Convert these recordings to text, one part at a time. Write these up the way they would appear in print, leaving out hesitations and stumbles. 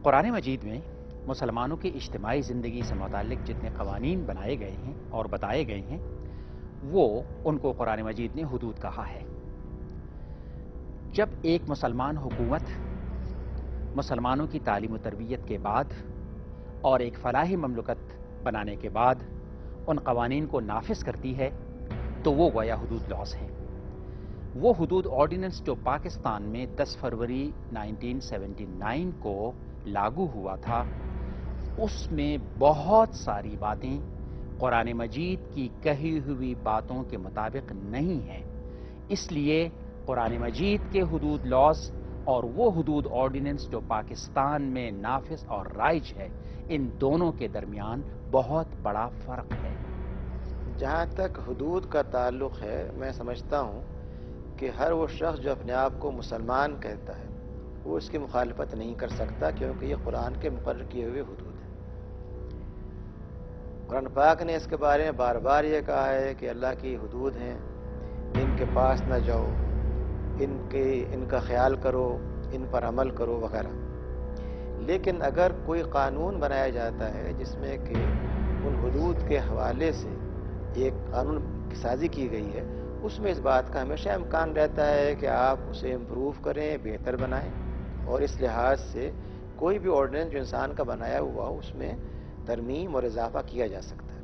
قرآن مجید میں مسلمانوں کی اجتماعی زندگی سے متعلق جتنے قوانین بنائے گئے ہیں اور بتائے گئے ہیں وہ ان کو قرآن مجید نے حدود کہا ہے۔ جب ایک مسلمان حکومت مسلمانوں کی تعلیم و تربیت کے بعد اور ایک فلاحی مملکت بنانے کے بعد ان قوانین کو نافذ کرتی ہے تو وہ گویا حدود لاز ہیں۔ وہ حدود آرڈیننس جو پاکستان میں 10 فروری 1979 کو لاگو ہوا تھا، اس میں بہت ساری باتیں قرآن مجید کی کہی ہوئی باتوں کے مطابق نہیں ہیں۔ اس لیے قرآن مجید کے حدود لاز اور وہ حدود آرڈیننس جو پاکستان میں نافذ اور رائج ہے، ان دونوں کے درمیان بہت بڑا فرق ہے۔ جہاں تک حدود کا تعلق ہے، میں سمجھتا ہوں کہ ہر وہ شخص جو اپنے آپ کو مسلمان کہتا ہے وہ اس کی مخالفت نہیں کر سکتا، کیونکہ یہ قرآن کے مقرر کیے ہوئے حدود ہیں۔ قرآن پاک نے اس کے بارے میں بار بار یہ کہا ہے کہ اللہ کی حدود ہیں، ان کے پاس نہ جاؤ، ان کا خیال کرو، ان پر عمل کرو وغیرہ۔ لیکن اگر کوئی قانون بنایا جاتا ہے جس میں کہ ان حدود کے حوالے سے ایک قانون کی سازی کی گئی ہے، اس میں اس بات کا ہمیشہ امکان رہتا ہے کہ آپ اسے امپروو کریں، بہتر بنائیں، اور اس لحاظ سے کوئی بھی آرڈیننس جو انسان کا بنایا ہوا ہو اس میں ترمیم اور اضافہ کیا جا سکتا ہے۔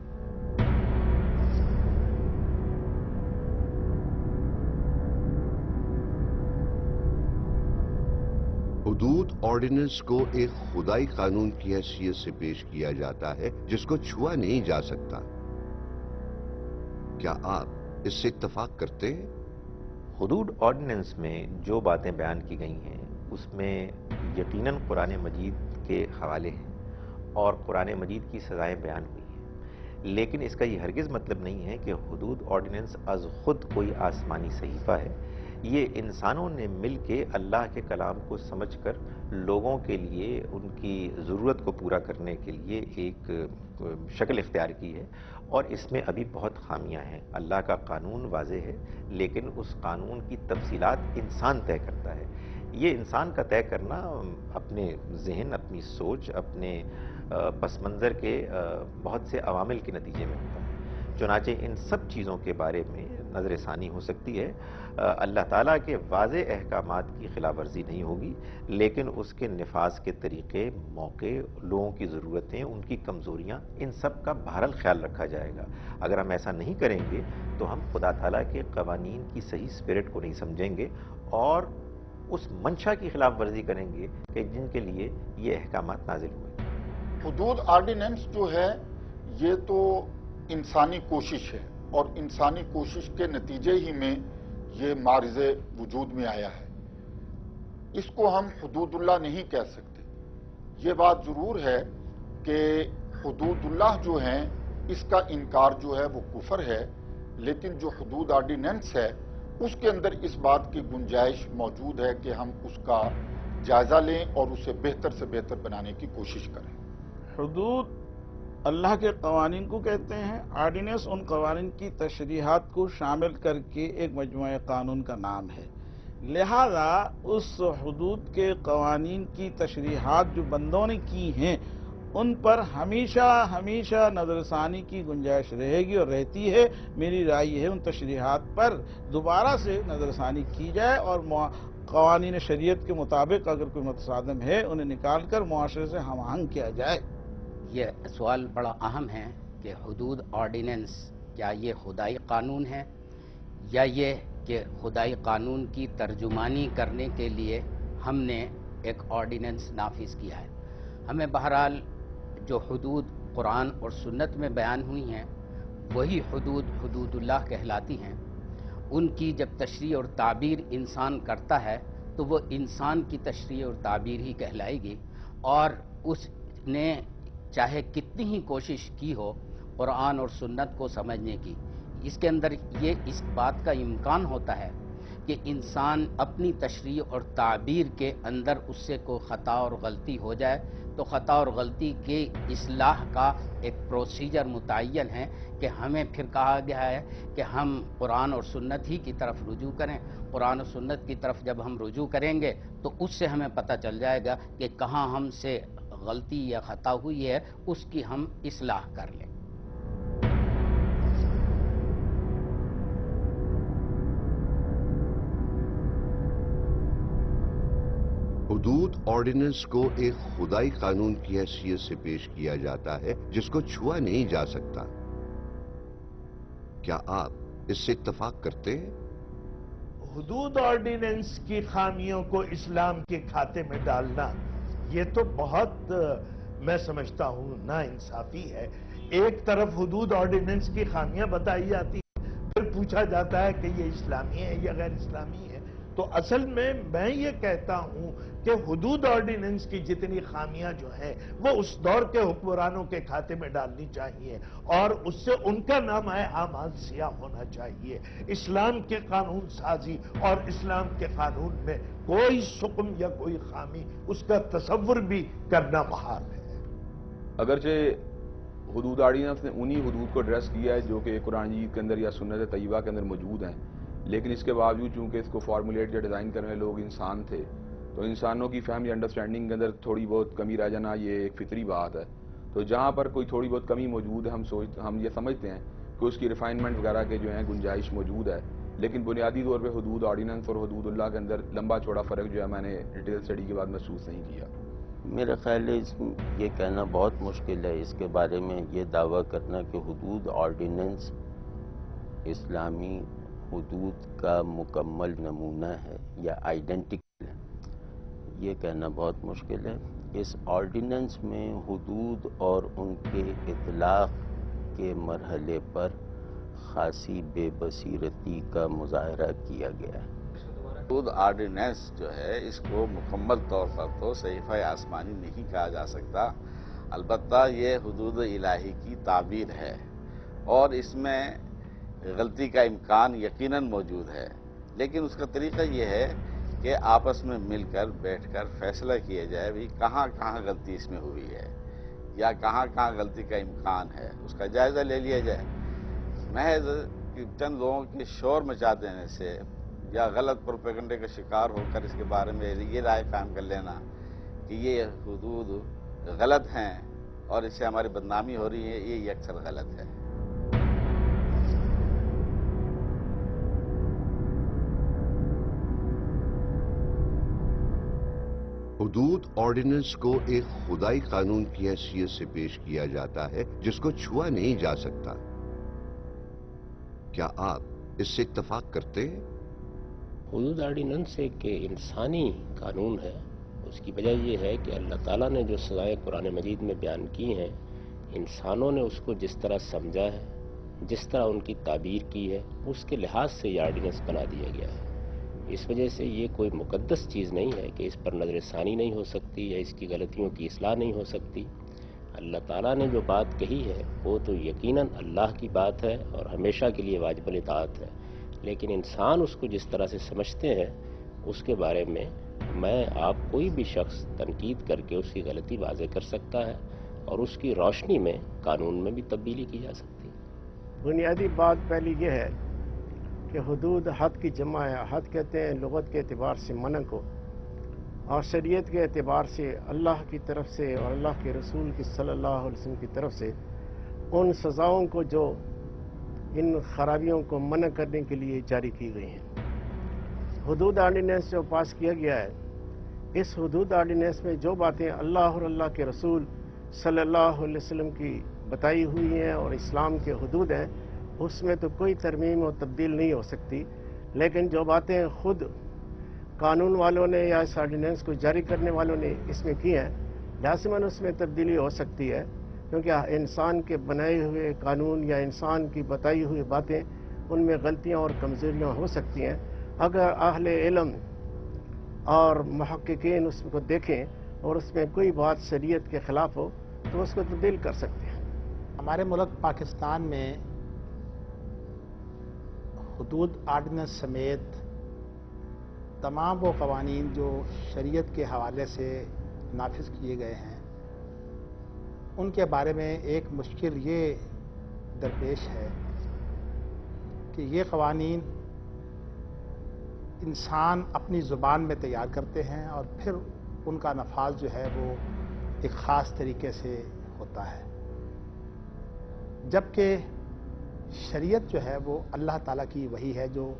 حدود آرڈیننس کو ایک خدائی قانون کی حیثیت سے پیش کیا جاتا ہے جس کو چھوا نہیں جا سکتا۔ کیا آپ اس سے اتفاق کرتے ہیں؟ حدود آرڈیننس میں جو باتیں بیان کی گئی ہیں اس میں یقیناً قرآن مجید کے حوالے ہیں اور قرآن مجید کی سزائیں بیان ہوئی ہیں، لیکن اس کا یہ ہرگز مطلب نہیں ہے کہ حدود آرڈیننس از خود کوئی آسمانی صحیفہ ہے۔ یہ انسانوں نے مل کے اللہ کے کلام کو سمجھ کر لوگوں کے لیے ان کی ضرورت کو پورا کرنے کے لیے ایک شکل اختیار کی ہے، اور اس میں ابھی بہت خامیاں ہیں۔ اللہ کا قانون واضح ہے، لیکن اس قانون کی تفصیلات انسان طے کرتا ہے۔ یہ انسان کا طے کرنا اپنے ذہن، اپنی سوچ، اپنے پس منظر کے بہت سے عوامل کے نتیجے میں ہوتا ہے۔ چنانچہ ان سب چیزوں کے بارے میں نظر ثانی ہو سکتی ہے۔ اللہ تعالیٰ کے واضح احکامات کی خلاف ورزی نہیں ہوگی، لیکن اس کے نفاذ کے طریقے، موقع، لوگوں کی ضرورتیں، ان کی کمزوریاں، ان سب کا بہرحال خیال رکھا جائے گا۔ اگر ہم ایسا نہیں کریں گے تو ہم خدا تعالیٰ کے قوانین کی صحیح اسپرٹ کو نہیں سمجھیں گے اور اس منشا کی خلاف ورزی کریں گے کہ جن کے لیے یہ احکامات نازل ہوئے۔ حدود آرڈیننس جو ہے یہ تو انسانی کوشش ہے، اور انسانی کوشش کے نتیجے ہی میں یہ معرض وجود میں آیا ہے۔ اس کو ہم حدود اللہ نہیں کہہ سکتے۔ یہ بات ضرور ہے کہ حدود اللہ جو ہیں اس کا انکار جو ہے وہ کفر ہے، لیکن جو حدود آرڈیننس ہے اس کے اندر اس بات کی گنجائش موجود ہے کہ ہم اس کا جائزہ لیں اور اسے بہتر سے بہتر بنانے کی کوشش کریں۔ حدود اللہ کے قوانین کو کہتے ہیں، آرڈیننس ان قوانین کی تشریحات کو شامل کر کے ایک مجموعہ قانون کا نام ہے۔ لہذا اس حدود کے قوانین کی تشریحات جو بندوں نے کی ہیں ان پر ہمیشہ نظر ثانی کی گنجائش رہے گی اور رہتی ہے۔ میری رائے یہ ہے ان تشریحات پر دوبارہ سے نظر ثانی کی جائے اور قوانین شریعت کے مطابق اگر کوئی متصادم ہے انہیں نکال کر معاشرے سے ہم آہنگ کیا جائے۔ یہ سوال بڑا اہم ہے کہ حدود آرڈیننس کیا یہ خدائی قانون ہے یا یہ کہ خدائی قانون کی ترجمانی کرنے کے لیے ہم نے ایک آرڈیننس نافذ کیا ہے۔ ہمیں بہرحال جو حدود قرآن اور سنت میں بیان ہوئی ہیں وہی حدود اللہ کہلاتی ہیں۔ ان کی جب تشریح اور تعبیر انسان کرتا ہے تو وہ انسان کی تشریح اور تعبیر ہی کہلائے گی، اور اس نے چاہے کتنی ہی کوشش کی ہو قرآن اور سنت کو سمجھنے کی، اس کے اندر یہ اس بات کا امکان ہوتا ہے کہ انسان اپنی تشریح اور تعبیر کے اندر اس سے کوئی خطا اور غلطی ہو جائے تو خطا اور غلطی کی اصلاح کا ایک پروسیجر متعین ہے کہ ہمیں پھر کہا گیا ہے کہ ہم قرآن اور سنت ہی کی طرف رجوع کریں. قرآن و سنت کی طرف جب ہم رجوع کریں گے تو اس سے ہمیں پتہ چل جائے گا کہ کہاں ہم سے غلطی یا خطا ہوئی ہے، اس کی ہم اصلاح کر لیں. حدود آرڈیننس کو ایک خدائی قانون کی حیثیت سے پیش کیا جاتا ہے جس کو چھوا نہیں جا سکتا. کیا آپ اس سے اتفاق کرتے ہیں؟ حدود آرڈیننس کی خامیوں کو اسلام کے کھاتے میں ڈالنا یہ تو بہت میں سمجھتا ہوں نا انصافی ہے. ایک طرف حدود آرڈیننس کی خامیاں بتائی جاتی ہیں، پھر پوچھا جاتا ہے کہ یہ اسلامی ہے یا غیر اسلامی ہے. تو اصل میں یہ کہتا ہوں کہ حدود آرڈیننس کی جتنی خامیاں جو ہیں وہ اس دور کے حکمرانوں کے کھاتے میں ڈالنی چاہیے اور اس سے ان کا نام اعمال سیاہ ہونا چاہیے. اسلام کے قانون سازی اور اسلام کے قانون میں کوئی سقم یا کوئی خامی اس کا تصور بھی کرنا محال ہے. اگرچہ حدود آرڈیننس نے انہی حدود کو ایڈریس کیا ہے جو کہ قرآن مجید کے اندر یا سنت طیبہ کے اندر موجود ہیں، لیکن اس کے باوجود چونکہ اس کو فارمولیٹ یا ڈیزائن کرنے والے لوگ انسان تھے، تو انسانوں کی فہم یا انڈرسٹینڈنگ کے اندر تھوڑی بہت کمی رہ جانا یہ ایک فطری بات ہے. تو جہاں پر کوئی تھوڑی بہت کمی موجود ہے ہم یہ سمجھتے ہیں کہ اس کی ریفائنمنٹ وغیرہ کے جو ہیں گنجائش موجود ہے. لیکن بنیادی طور پہ حدود آرڈیننس اور حدود اللہ کے اندر لمبا چوڑا فرق جو ہے میں نے ڈیٹیل اسٹڈی کے بعد محسوس نہیں کیا. میرا خیال ہے یہ کہنا بہت مشکل ہے، اس کے بارے میں یہ دعویٰ کرنا کہ حدود آرڈیننس اسلامی حدود کا مکمل نمونہ ہے یا آئیڈینٹیکل ہے، یہ کہنا بہت مشکل ہے. اس آرڈیننس میں حدود اور ان کے اطلاق کے مرحلے پر خاصی بے بصیرتی کا مظاہرہ کیا گیا ہے. حدود آرڈیننس جو ہے اس کو مکمل طور پر تو صحیفہ آسمانی نہیں کہا جا سکتا. البتہ یہ حدود الہی کی تعبیر ہے اور اس میں غلطی کا امکان یقیناً موجود ہے، لیکن اس کا طریقہ یہ ہے کہ آپس میں مل کر بیٹھ کر فیصلہ کیا جائے بھی کہاں کہاں غلطی اس میں ہوئی ہے یا کہاں کہاں غلطی کا امکان ہے، اس کا جائزہ لے لیا جائے. محض چند لوگوں کے شور مچا دینے سے یا غلط پروپیگنڈے کا شکار ہو کر اس کے بارے میں یہ رائے قائم کر لینا کہ یہ حدود غلط ہیں اور اس سے ہماری بدنامی ہو رہی ہے، یہ اکثر غلط ہے. حدود آرڈیننس کو ایک خدائی قانون کی حیثیت سے پیش کیا جاتا ہے جس کو چھوا نہیں جا سکتا. کیا آپ اس سے اتفاق کرتے ہیں؟ حدود آرڈیننس ایک انسانی قانون ہے. اس کی وجہ یہ ہے کہ اللہ تعالیٰ نے جو سزائیں قرآن مجید میں بیان کی ہیں، انسانوں نے اس کو جس طرح سمجھا ہے، جس طرح ان کی تعبیر کی ہے، اس کے لحاظ سے یہ آرڈیننس بنا دیا گیا ہے. اس وجہ سے یہ کوئی مقدس چیز نہیں ہے کہ اس پر نظر ثانی نہیں ہو سکتی یا اس کی غلطیوں کی اصلاح نہیں ہو سکتی. اللہ تعالیٰ نے جو بات کہی ہے وہ تو یقیناً اللہ کی بات ہے اور ہمیشہ کے لیے واجب الاطاعت ہے، لیکن انسان اس کو جس طرح سے سمجھتے ہیں اس کے بارے میں آپ کوئی بھی شخص تنقید کر کے اس کی غلطی واضح کر سکتا ہے اور اس کی روشنی میں قانون میں بھی تبدیلی کی جا سکتی ہے. بنیادی بات پہلی یہ ہے کہ حدود حد کی جمع ہے. حد کہتے ہیں لغت کے اعتبار سے منع کو، اور شریعت کے اعتبار سے اللہ کی طرف سے اور اللہ کے رسول کی صلی اللہ علیہ وسلم کی طرف سے ان سزاؤں کو جو ان خرابیوں کو منع کرنے کے لیے جاری کی گئی ہیں. حدود آرڈیننس جو پاس کیا گیا ہے، اس حدود آرڈیننس میں جو باتیں اللہ اور اللہ کے رسول صلی اللہ علیہ وسلم کی بتائی ہوئی ہیں اور اسلام کے حدود ہیں، اس میں تو کوئی ترمیم و تبدیل نہیں ہو سکتی. لیکن جو باتیں خود قانون والوں نے یا اس آرڈیننس کو جاری کرنے والوں نے اس میں کی ہیں، لازماً اس میں تبدیلی ہو سکتی ہے، کیونکہ انسان کے بنائے ہوئے قانون یا انسان کی بتائی ہوئی باتیں ان میں غلطیاں اور کمزوریاں ہو سکتی ہیں. اگر اہل علم اور محققین اس کو دیکھیں اور اس میں کوئی بات شریعت کے خلاف ہو تو اس کو تبدیل کر سکتے ہیں. ہمارے ملک پاکستان میں حدود آرڈیننس سمیت تمام وہ قوانین جو شریعت کے حوالے سے نافذ کیے گئے ہیں ان کے بارے میں ایک مشکل یہ درپیش ہے کہ یہ قوانین انسان اپنی زبان میں تیار کرتے ہیں اور پھر ان کا نفاذ جو ہے وہ ایک خاص طریقے سے ہوتا ہے، جبکہ شریعت جو ہے وہ اللہ تعالیٰ کی وحی ہے جو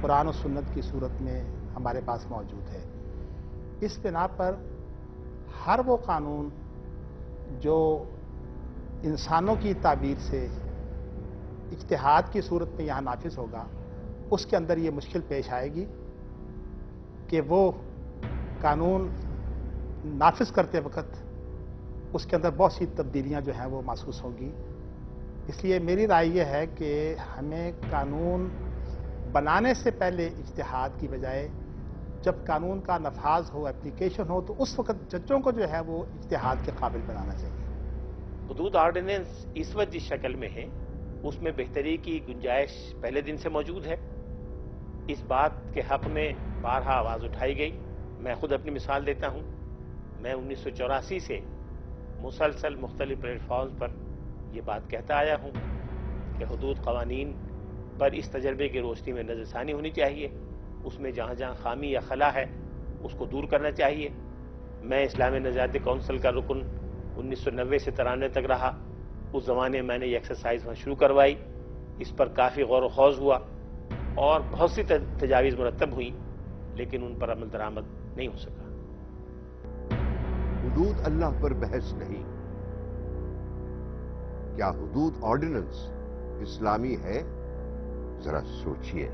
قرآن و سنت کی صورت میں ہمارے پاس موجود ہے۔ اس بنا پر ہر وہ قانون جو انسانوں کی تعبیر سے اجتہاد کی صورت میں یہاں نافذ ہوگا، اس کے اندر یہ مشکل پیش آئے گی کہ وہ قانون نافذ کرتے وقت اس کے اندر بہت سی تبدیلیاں جو ہیں وہ محسوس ہوں گی۔ اس لیے میری رائے یہ ہے کہ ہمیں قانون بنانے سے پہلے اجتہاد کی بجائے جب قانون کا نفاذ ہو، اپلیکیشن ہو، تو اس وقت ججوں کو جو ہے وہ اجتہاد کے قابل بنانا چاہیے۔ حدود آرڈیننس اس وقت جس شکل میں ہے اس میں بہتری کی گنجائش پہلے دن سے موجود ہے۔ اس بات کے حق میں بارہا آواز اٹھائی گئی۔ میں خود اپنی مثال دیتا ہوں، میں 1984 سے مسلسل مختلف پلیٹ فارمز پر یہ بات کہتا آیا ہوں کہ حدود قوانین پر اس تجربے کی روشنی میں نظر ثانی ہونی چاہیے، اس میں جہاں جہاں خامی یا خلا ہے اس کو دور کرنا چاہیے۔ میں اسلامی نظریاتی کونسل کا رکن 1990 سے 93 تک رہا، اس زمانے میں نے یہ ایکسرسائز وہاں شروع کروائی، اس پر کافی غور و خوض ہوا اور بہت سی تجاویز مرتب ہوئیں، لیکن ان پر عمل درآمد نہیں ہو سکا۔ حدود اللہ پر بحث نہیں، کیا حدود آرڈیننس اسلامی ہے؟ ذرا سوچئے۔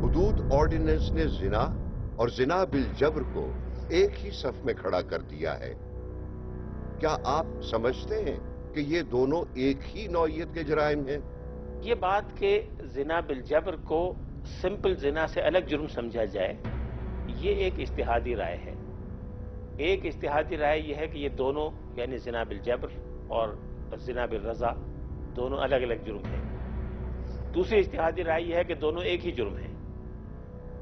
حدود آرڈیننس نے زنا اور زنا بالجبر کو ایک ہی صف میں کھڑا کر دیا ہے۔ کیا آپ سمجھتے ہیں کہ یہ دونوں ایک ہی نوعیت کے جرائم ہیں؟ یہ بات کہ زنا بالجبر کو سمپل زنا سے الگ جرم سمجھا جائے، یہ ایک اجتہادی رائے ہے۔ ایک اجتہادی رائے یہ ہے کہ یہ دونوں یعنی زنا بالجبر اور زنا بالرضا دونوں الگ الگ جرم ہیں۔ دوسری اجتہادی رائے یہ ہے کہ دونوں ایک ہی جرم ہیں۔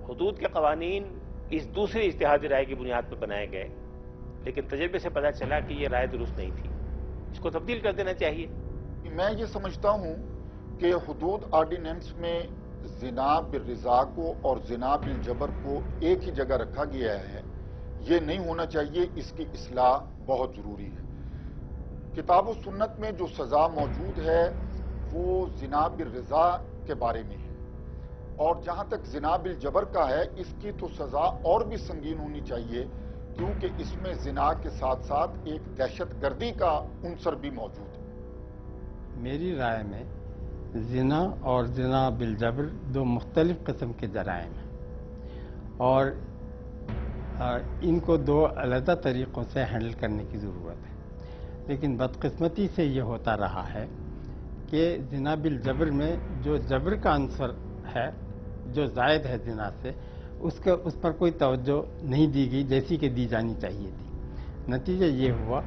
حدود کے قوانین اس دوسری اجتہادی رائے کی بنیاد پر بنائے گئے، لیکن تجربے سے پتہ چلا کہ یہ رائے درست نہیں تھی، اس کو تبدیل کر دینا چاہیے۔ میں یہ سمجھتا ہوں کہ حدود آرڈیننس میں زنا بالرضا کو اور زنا بالجبر کو ایک ہی جگہ رکھا گیا ہے، یہ نہیں ہونا چاہیے، اس کی اصلاح بہت ضروری ہے۔ کتاب و سنت میں جو سزا موجود ہے وہ زنا بالرضا کے بارے میں ہے، اور جہاں تک زنا بالجبر کا ہے اس کی تو سزا اور بھی سنگین ہونی چاہیے، کیونکہ اس میں زنا کے ساتھ ساتھ ایک دہشت گردی کا عنصر بھی موجود ہے۔ میری رائے میں زنا اور زنا بالجبر دو مختلف قسم کے جرائم ہیں اور ان کو دو علیحدہ طریقوں سے ہینڈل کرنے کی ضرورت ہے، لیکن بدقسمتی سے یہ ہوتا رہا ہے کہ زنا بالجبر میں جو جبر کا عنصر ہے جو زائد ہے زنا سے، اس پر کوئی توجہ نہیں دی گئی جیسی کہ دی جانی چاہیے تھی۔ نتیجہ یہ ہوا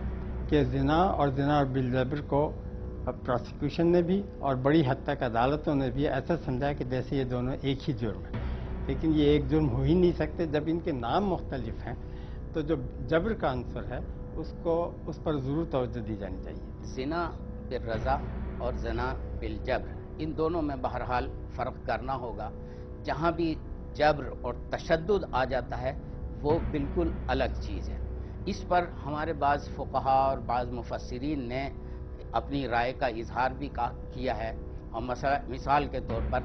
کہ زنا اور زنا بالجبر کو پروسیکیوشن نے بھی اور بڑی حد تک عدالتوں نے بھی ایسا سمجھا کہ جیسے یہ دونوں ایک ہی جرم ہیں، لیکن یہ ایک جرم ہو ہی نہیں سکتے۔ جب ان کے نام مختلف ہیں تو جو جبر کا عنصر ہے اس پر ضرور توجہ دی جانی چاہیے۔ زنا بالرضا اور زنا بالجبر ان دونوں میں بہرحال فرق کرنا ہوگا۔ جہاں بھی جبر اور تشدد آ جاتا ہے وہ بالکل الگ چیز ہے۔ اس پر ہمارے بعض فقہا اور بعض مفسرین نے اپنی رائے کا اظہار بھی کیا ہے، اور مثال کے طور پر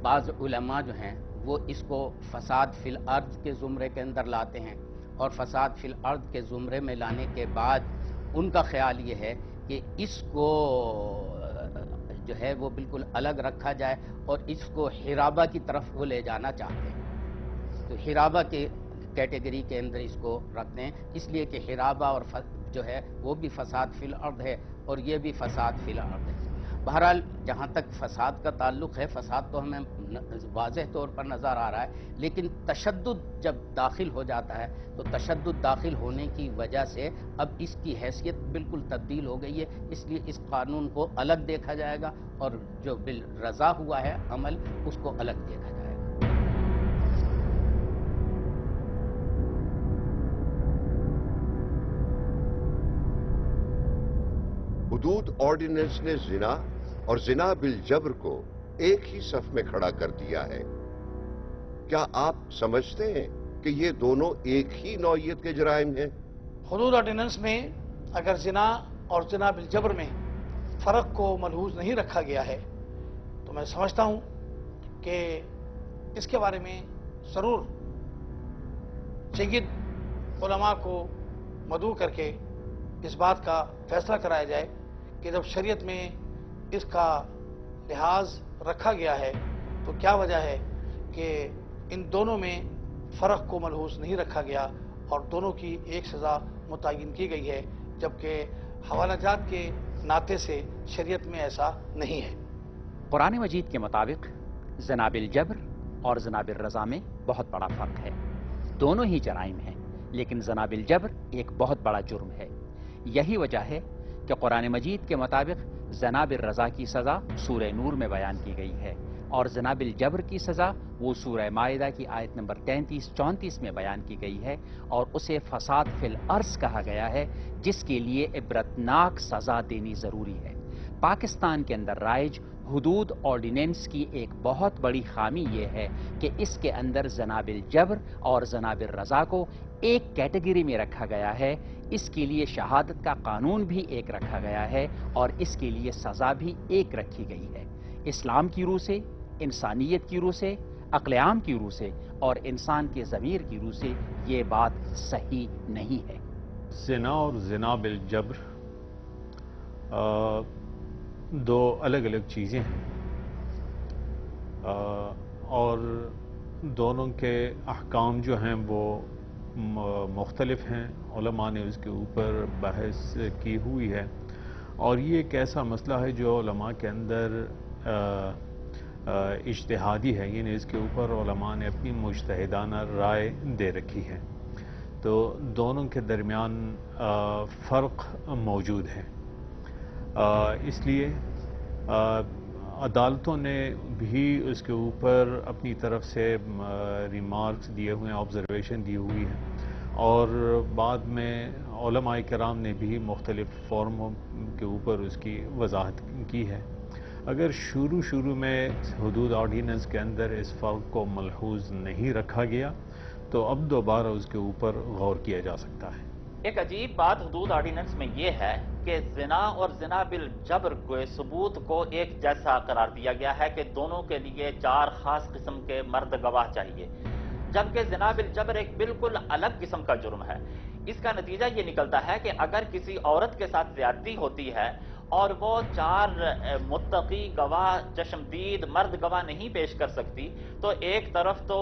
بعض علماء جو ہیں وہ اس کو فساد فی الارض کے زمرے کے اندر لاتے ہیں، اور فساد فی الارض کے زمرے میں لانے کے بعد ان کا خیال یہ ہے کہ اس کو جو ہے وہ بالکل الگ رکھا جائے اور اس کو حرابہ کی طرف وہ لے جانا چاہتے ہیں۔ تو حرابہ کے کیٹیگری کے اندر اس کو رکھتے ہیں، اس لیے کہ حرابہ اور جو ہے وہ بھی فساد فی الارض ہے اور یہ بھی فساد فی الارض ہے۔ بہرحال جہاں تک فساد کا تعلق ہے، فساد تو ہمیں واضح طور پر نظر آ رہا ہے، لیکن تشدد جب داخل ہو جاتا ہے تو تشدد داخل ہونے کی وجہ سے اب اس کی حیثیت بالکل تبدیل ہو گئی ہے. اس لیے اس قانون کو الگ دیکھا جائے گا اور جو بالرضا ہوا ہے عمل اس کو الگ دیکھا جائے گا. حدود آرڈیننس نے زنا اور زنا بالجبر کو ایک ہی صف میں کھڑا کر دیا ہے. کیا آپ سمجھتے ہیں کہ یہ دونوں ایک ہی نوعیت کے جرائم ہیں؟ حدود آرڈیننس میں اگر زنا اور زنا بالجبر میں فرق کو ملحوظ نہیں رکھا گیا ہے تو میں سمجھتا ہوں کہ اس کے بارے میں ضرور جید علماء کو مدعو کر کے اس بات کا فیصلہ کرایا جائے کہ جب شریعت میں اس کا لحاظ رکھا گیا ہے تو کیا وجہ ہے کہ ان دونوں میں فرق کو ملحوظ نہیں رکھا گیا اور دونوں کی ایک سزا متعین کی گئی ہے، جبکہ حوالہ جات کے ناطے سے شریعت میں ایسا نہیں ہے. قرآن مجید کے مطابق زنا بالجبر اور زنا بالرضا میں بہت بڑا فرق ہے. دونوں ہی جرائم ہیں، لیکن زنا بالجبر ایک بہت بڑا جرم ہے. یہی وجہ ہے کہ قرآن مجید کے مطابق زنا بالرضا کی سزا سورہ نور میں بیان کی گئی ہے اور زنا بالجبر کی سزا وہ سورہ مائدہ کی آیت نمبر 33-34 میں بیان کی گئی ہے اور اسے فساد فی الارض کہا گیا ہے، جس کے لیے عبرتناک سزا دینی ضروری ہے. پاکستان کے اندر رائج حدود آرڈیننس کی ایک بہت بڑی خامی یہ ہے کہ اس کے اندر زنا بالجبر اور زنا بالرضا کو ایک کیٹیگری میں رکھا گیا ہے. اس کے لیے شہادت کا قانون بھی ایک رکھا گیا ہے اور اس کے لیے سزا بھی ایک رکھی گئی ہے. اسلام کی روح سے، انسانیت کی روح سے، عقل عام کی روح سے اور انسان کے ضمیر کی روح سے یہ بات صحیح نہیں ہے. زنا اور زنا بالجبر دو الگ الگ چیزیں ہیں اور دونوں کے احکام جو ہیں وہ مختلف ہیں. علماء نے اس کے اوپر بحث کی ہوئی ہے اور یہ ایک ایسا مسئلہ ہے جو علماء کے اندر اجتہادی ہے، یعنی اس کے اوپر علماء نے اپنی مجتہدانہ رائے دے رکھی ہے. تو دونوں کے درمیان فرق موجود ہے. اس لیے عدالتوں نے بھی اس کے اوپر اپنی طرف سے ریمارکس دیے ہوئے ہیں، آبزرویشن دی ہوئی ہے اور بعد میں علماء کرام نے بھی مختلف فورموں کے اوپر اس کی وضاحت کی ہے. اگر شروع میں حدود آرڈیننس کے اندر اس فرق کو ملحوظ نہیں رکھا گیا تو اب دوبارہ اس کے اوپر غور کیا جا سکتا ہے. ایک عجیب بات حدود آرڈیننس میں یہ ہے کہ زنا اور زنا بالجبر کے ثبوت کو ایک جیسا قرار دیا گیا ہے کہ دونوں کے لیے 4 خاص قسم کے مرد گواہ چاہیے، جبکہ زنا بالجبر ایک بالکل الگ قسم کا جرم ہے. اس کا نتیجہ یہ نکلتا ہے کہ اگر کسی عورت کے ساتھ زیادتی ہوتی ہے اور وہ 4 متقی گواہ چشمدید مرد گواہ نہیں پیش کر سکتی تو ایک طرف تو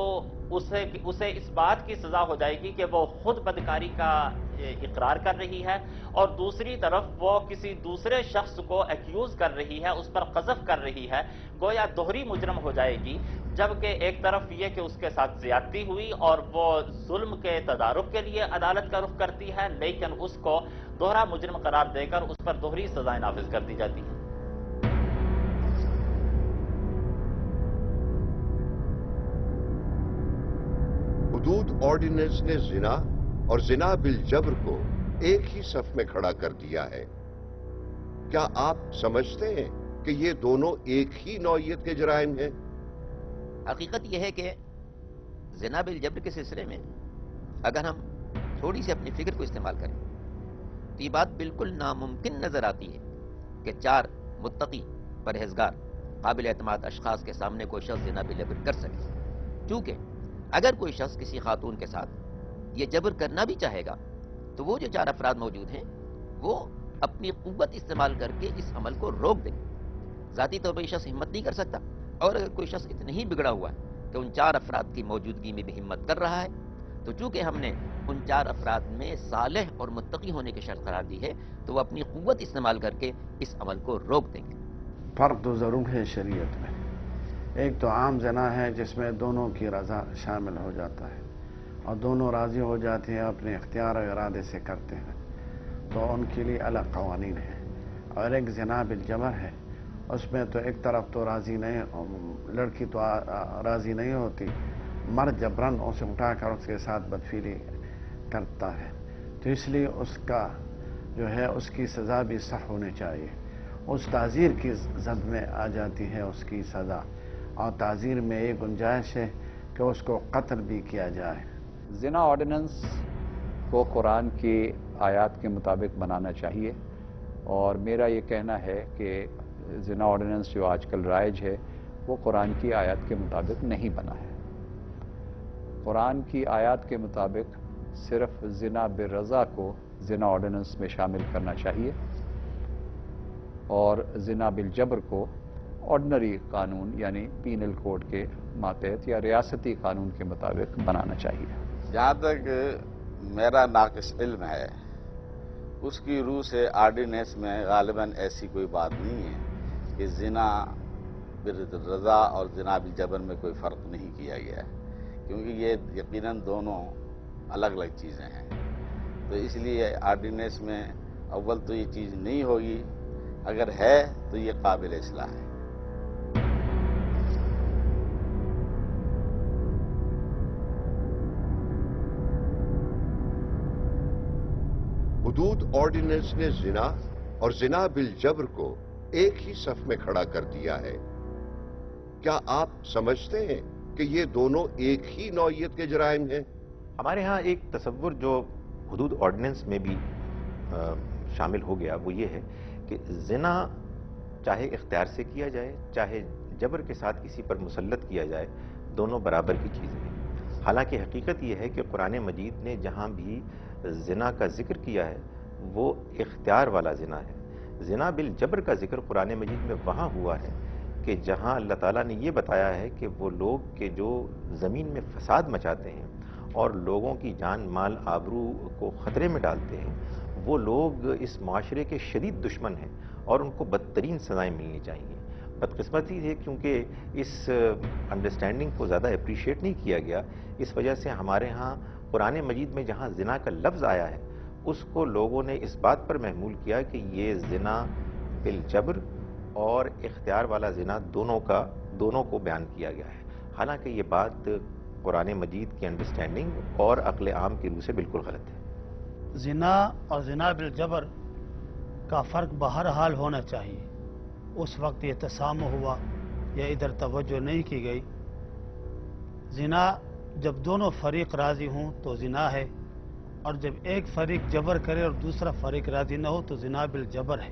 اسے اس بات کی سزا ہو جائے گی کہ وہ خود بدکاری کا اقرار کر رہی ہے اور دوسری طرف وہ کسی دوسرے شخص کو ایکیوز کر رہی ہے، اس پر قذف کر رہی ہے، گویا دوہری مجرم ہو جائے گی. جبکہ ایک طرف یہ کہ اس کے ساتھ زیادتی ہوئی اور وہ ظلم کے تدارک کے لیے عدالت کا رخ کرتی ہے، لیکن اس کو دوہرا مجرم قرار دے کر اس پر دوہری سزائیں نافذ کر دی جاتی ہیں. حدود آرڈیننس نے زنا اور زنا بالجبر کو ایک ہی صف میں کھڑا کر دیا ہے. کیا آپ سمجھتے ہیں کہ یہ دونوں ایک ہی نوعیت کے جرائم ہیں؟ حقیقت یہ ہے کہ زنا بالجبر کے سلسلے میں اگر ہم تھوڑی سی اپنی فکر کو استعمال کریں تو یہ بات بالکل ناممکن نظر آتی ہے کہ 4 متقی پرہیزگار قابل اعتماد اشخاص کے سامنے کوئی شخص زنا بالجبر کر سکے. چونکہ اگر کوئی شخص کسی خاتون کے ساتھ یہ جبر کرنا بھی چاہے گا تو وہ جو 4 افراد موجود ہیں وہ اپنی قوت استعمال کر کے اس عمل کو روک دیں. ذاتی طور پر یہ شخص ہمت نہیں کر سکتا اور اگر کوئی شخص اتنا ہی بگڑا ہوا ہے کہ ان 4 افراد کی موجودگی میں بھی ہمت کر رہا ہے تو چونکہ ہم نے ان 4 افراد میں صالح اور متقی ہونے کی شرط قرار دی ہے تو وہ اپنی قوت استعمال کر کے اس عمل کو روک دیں گے. فرق تو ضرور ہے شریعت میں. ایک تو عام زنا ہے جس میں دونوں کی رضا شامل ہو جاتا ہے اور دونوں راضی ہو جاتے ہیں، اپنے اختیار و ارادے سے کرتے ہیں، تو ان کے لیے الگ قوانین ہیں. اور ایک زنا بالجبر ہے، اس میں تو ایک طرف تو راضی نہیں، لڑکی تو راضی نہیں ہوتی، مرد جبرن اسے اٹھا کر اس کے ساتھ بدفعلی کرتا ہے. تو اس لیے اس کا جو ہے اس کی سزا بھی سخت ہونی چاہیے. اس تعزیر کی زد میں آ جاتی ہے اس کی سزا، اور تعزیر میں یہ گنجائش ہے کہ اس کو قتل بھی کیا جائے. زنا آرڈیننس کو قرآن کی آیات کے مطابق بنانا چاہیے، اور میرا یہ کہنا ہے کہ زنا آرڈیننس جو آج کل رائج ہے وہ قرآن کی آیات کے مطابق نہیں بنا ہے. قرآن کی آیات کے مطابق صرف زنا بالرضا کو زنا آرڈیننس میں شامل کرنا چاہیے، اور زنا بالجبر کو آرڈنری قانون یعنی پینل کوڈ کے ماتحت یا ریاستی قانون کے مطابق بنانا چاہیے. جہاں تک میرا ناقص علم ہے، اس کی روح سے آرڈیننس میں غالباً ایسی کوئی بات نہیں ہے کہ زنا بالرضا اور زنا بالجبر میں کوئی فرق نہیں کیا گیا ہے، کیونکہ یہ یقیناً دونوں الگ الگ چیزیں ہیں. تو اس لیے آرڈیننس میں اول تو یہ چیز نہیں ہوگی، اگر ہے تو یہ قابل اصلاح ہے. حدود آرڈیننس نے زنا اور زنا بالجبر کو ایک ہی صف میں کھڑا کر دیا ہے. کیا آپ سمجھتے ہیں کہ یہ دونوں ایک ہی نوعیت کے جرائم ہیں؟ ہمارے ہاں ایک تصور جو حدود آرڈیننس میں بھی شامل ہو گیا وہ یہ ہے کہ زنا چاہے اختیار سے کیا جائے چاہے جبر کے ساتھ کسی پر مسلط کیا جائے، دونوں برابر کی چیزیں ہیں. حالانکہ حقیقت یہ ہے کہ قرآن مجید نے جہاں بھی زنا کا ذکر کیا ہے وہ اختیار والا زنا ہے. زنا بالجبر کا ذکر قرآن مجید میں وہاں ہوا ہے کہ جہاں اللہ تعالیٰ نے یہ بتایا ہے کہ وہ لوگ کہ جو زمین میں فساد مچاتے ہیں اور لوگوں کی جان مال آبرو کو خطرے میں ڈالتے ہیں، وہ لوگ اس معاشرے کے شدید دشمن ہیں اور ان کو بدترین سزائیں ملنی چاہیے. بدقسمتی ہے کیونکہ اس انڈرسٹینڈنگ کو زیادہ اپریشیٹ نہیں کیا گیا، اس وجہ سے ہمارے ہاں قرآن مجید میں جہاں زنا کا لفظ آیا ہے اس کو لوگوں نے اس بات پر محمول کیا کہ یہ زنا بالجبر اور اختیار والا زنا دونوں کو بیان کیا گیا ہے. حالانکہ یہ بات قرآن مجید کی انڈرسٹینڈنگ اور عقل عام کی روح سے بالکل غلط ہے. زنا اور زنا بالجبر کا فرق بہرحال ہونا چاہیے. اس وقت یہ تسامح ہوا یا ادھر توجہ نہیں کی گئی. زنا جب دونوں فریق راضی ہوں تو زنا ہے، اور جب ایک فریق جبر کرے اور دوسرا فریق راضی نہ ہو تو زنا بالجبر ہے.